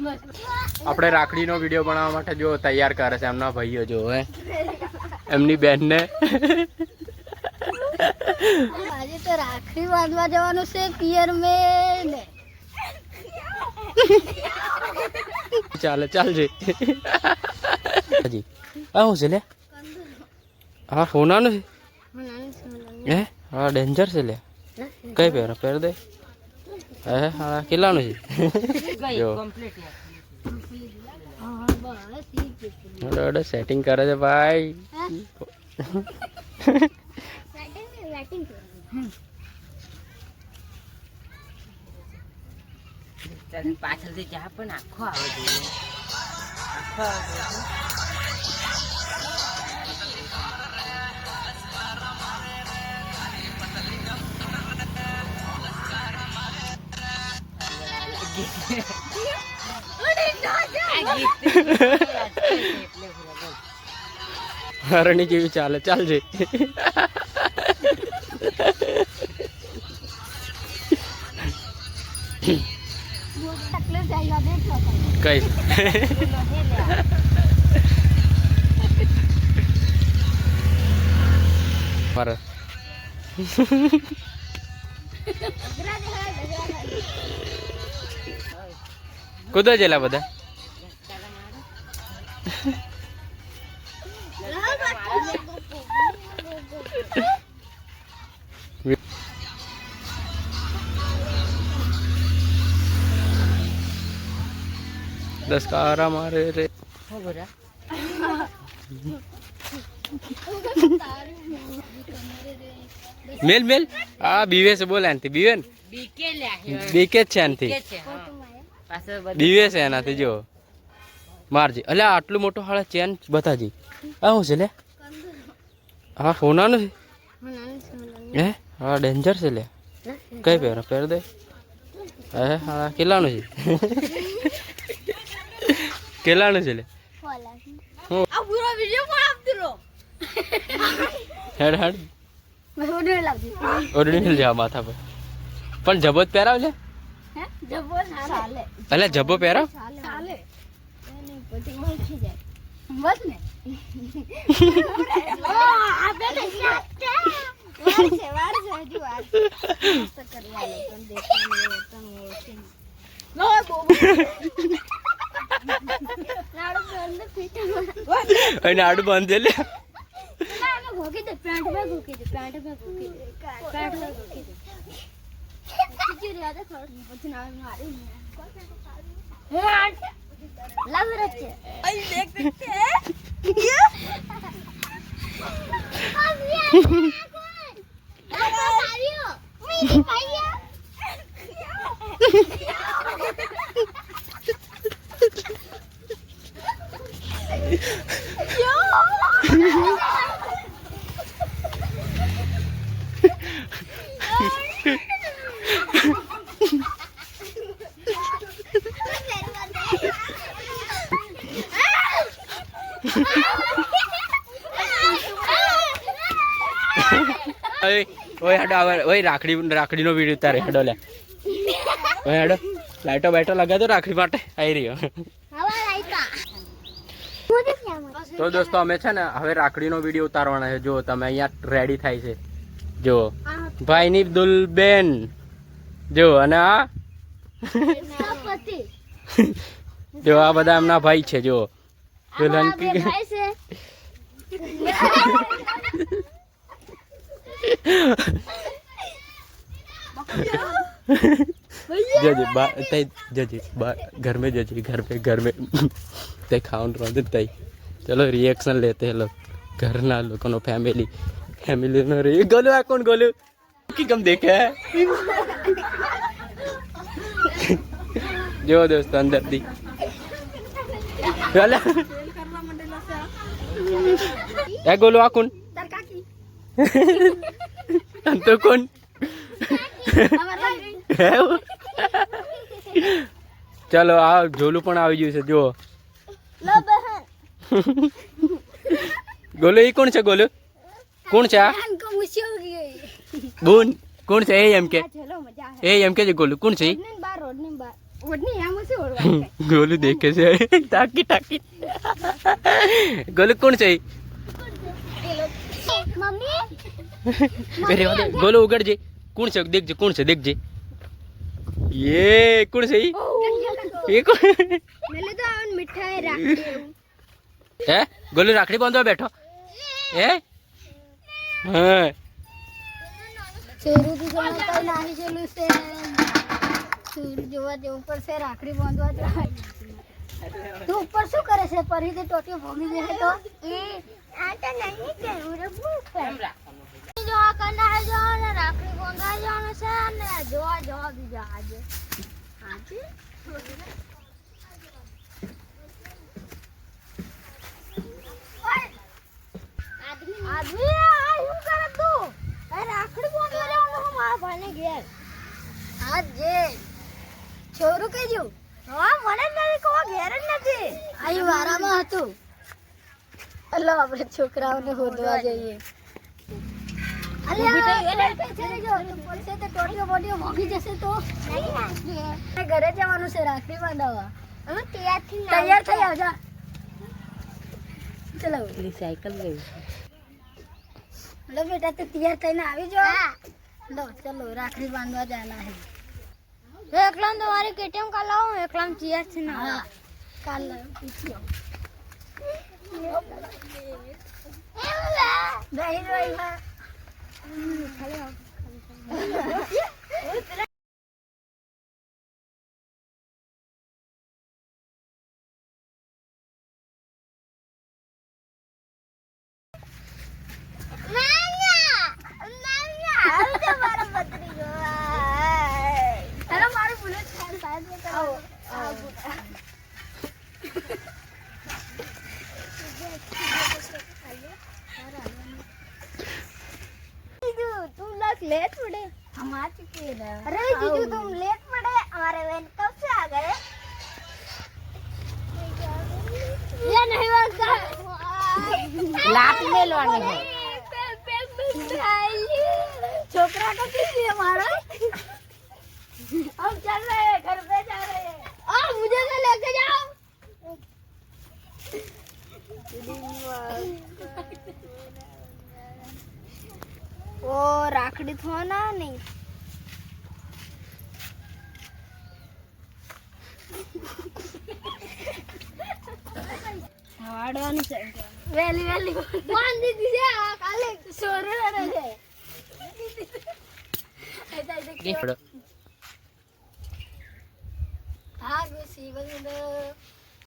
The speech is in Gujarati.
આપણે રાખડીનો વિડીયો બનાવવા માટે જો તૈયાર કરે છે એમના ભાઈઓ જો હે એમની બેનને આજે તો રાખડી બાંધવા જવાનું છે પિયર મેં ચાલે ચાલજે જી આ હું છે લે હા સોનાનું છે હે હા ડેન્જર છે લે કઈ પહેર દે હે હા કેટલાનું છે જો સેટિંગ કરે છે ભાઈ પાછળથી ચા પણ આખો આવે જોઈએ આખો હરણી જેવી ચાલે ચાલજે કઈ મારે કુદા જેલા બધા દસકારા મારે રે મેલ મેલ આ બીવે છે બોલ એનાથી બીવે ને બીકે જ છે એનાથી બીવે છે એનાથી જો મારજી અલે આટલું મોટું હાળે ચેન બતાજી આ શું છે લે હા સોનાનું છે હે હા ડેન્જર છે લે કઈ પહેર દે હે હા કેટલાનું છે કેટલાનું છે લે હેડ હેડ ઓરિજિનલ જા માથા પર પણ જબો જ પહેરાવ લે એટલે જબ્બો પહેરાવ નાડું બાંધે લે ઓય હેડો આવે ઓય રાખડીનો વિડીયો ઉતારે હેડો લે ઓય હેડો લાઈટો બાઈટો લગાડો રાખડી માટે આવી રહ્યો તો દોસ્તો અમે છે ને હવે રાખડીનો વિડીયો ઉતારવાના છે જો તમે અહીંયા રેડી થાય છે જો ભાઈની દુલબેન જો અને આ જો આ બધા એમના ભાઈ છે જો દુલ્હન घर में जजी घर में ते खाउन रोंदे तई चलो रिएक्शन लेते हैं लोग घर ना लोगों फैमिली नो रे गोलू आ कौन गोलू की कम देखे है जो दोस्त अंदर दी चला ए गोलू आ कौन तो कौन चलो आ झोलू पण આવી ગયું છે જો गोलू ये कौन છે गोलू कौन છે बोन कौन છે ए एम के जे गोलू कौन છે ગોલુ દેખે છે ટાકી ટાકી ગોલુ કોણ છે મમ્મી અરે વાહ ગોલુ ઉગડજે કોણ છે દેખજે ये કોણ છે ये કોણ મેલે તો આવન મીઠાઈ રાખી હે ગોલુ રાખડી બાંધવા બેઠો હે હા શેરું થી જણા કઈ નાની ચેલું છે સૂર જોવા જવું પડશે રાખડી બાંધવા જાય તું ઉપર શું કરે છે પરી તે ટોટીઓ ભોગી જાય તો આ તો નહીં કેવું રે ભૂખ જોવા કના જવાનું રાખડી બાંધવા જવાનું છે ને જોવા બીજા આજે આદમી આ શું કરે તું રાખડી બાંધવા જવાનું હું મારા ભાઈને ઘેર હા જે છોરું કહેજો હા મને નથી કહો ઘેર જ નથી અહીં વારામાં હતું અલ્લા આપણે છોકરાઓને હોદવા જઈએ ઘરે જવાનું છે રાખડી બાંધવા તૈયાર થઈ આવજા ચલો સાયકલ ગઈ लो बेटा तो तैयार થઈને આવી જાઓ लो चलो રાખડી બાંધવા जाना है એકલામ તમારી કેટીએમ કાલ લાવો એકલામ તૈયાર છે ને હા કાલ પૂછ્યો નહીં રોઈ હા लेट पड़े हमारे अरे जीजू तुम लेट पड़े हमारे वैन कब से आ गए ये नहीं बनता लात मेलवानी है छोकरा का किसी हमारा हम चल रहे हैं घर पे जा रहे हैं मुझे तो लेके जाओ वो राखड़ी थोना नहीं हाड़वानी चाहिए वेली वेली मान दीदी से काले सोरे रहे थे गिफ्ट हाँ गुसी बंदो